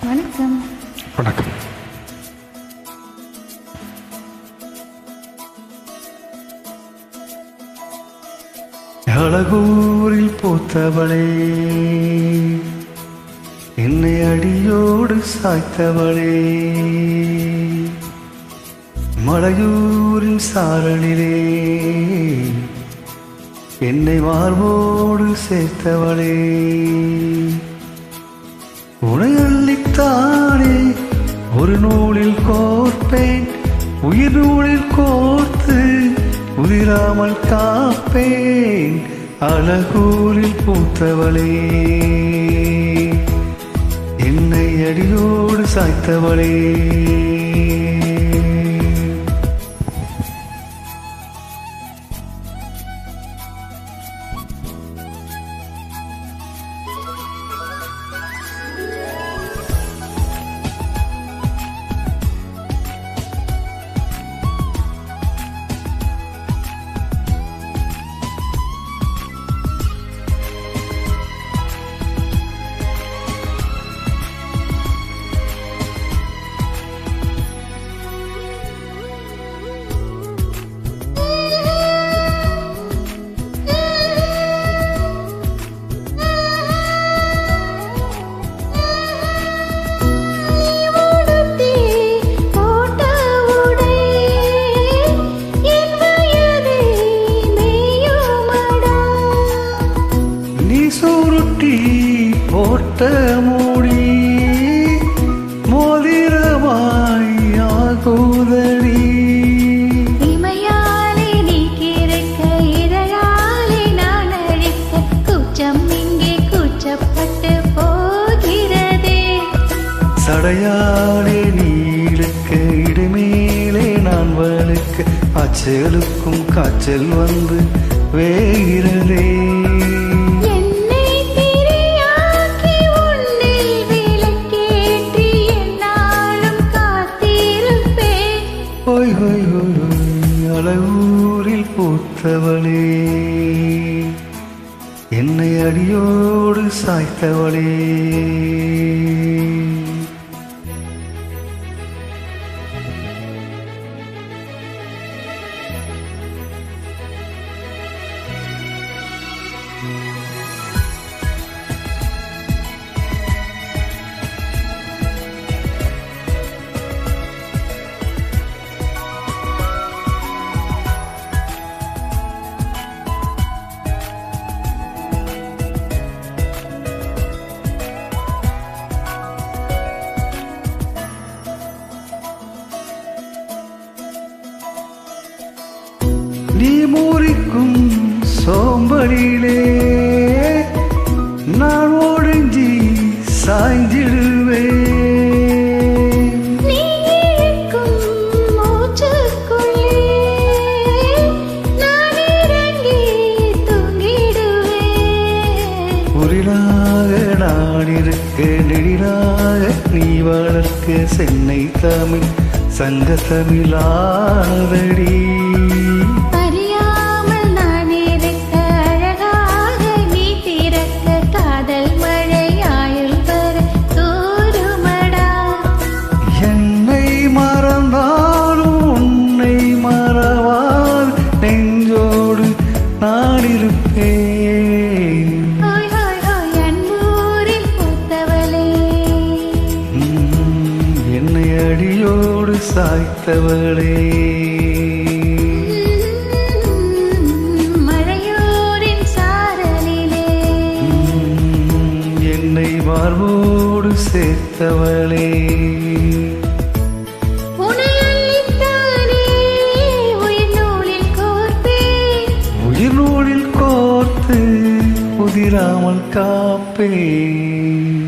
வணக்கம். வணக்கம். அழகூரில் பூத்தவளே, என்னை அடியோடு சாய்த்தவளே, மலையூரின் சாரலிலே என்னை மார்போடு சேர்த்தவளே, உனை அள்ளித்தானே ஒரு நூலில் கோர்ப்பேன், உயிர் நூலில் கோர்த்து உதிராமல் காப்பேன். அழகூரில் பூத்தவளே, என்னை அடியோடு சாய்த்தவளே, போட்ட மூடி மோதிரமாய் ஆகுதடி, இமையாலே நீ கிறுக்க இதழாலே நான் அழிக்க, கூச்சம் இங்கே கூச்சப்பட்டு போகிறதே, சடையாலே நீ இழுக்க இடுமேலே நான் வழுக்க, அச்சலுக்கும் காய்ச்சல் வந்து வேகிறதே, அழகூரில் பூத்தவளே, என்னை அடியோடு சாய்த்தவளே, நீ மூரிக்கும் சோம்பலிலே நான் ஒடுங்கி சாய்ந்திடுவேன், நீ இழுக்கும் மூச்சுக்குள்ளே நான் இறங்கி தூங்கிடுவேன், உரிலாக நான் இருக்க நெடிலாக நீ வளர்க்க, சென்னை தமிழ் சங்க தமிழானதடி, நெஞ்சோடு நான் இருப்பேன். அன்பூரில் பூத்தவளே, என்னை அடியோடு சாய்த்தவளே, மலையூரின் சாரலிலே என்னை மார்போடு சேர்த்தவளே, நூலில் கோர்த்து உதிராமல் காப்பேன்.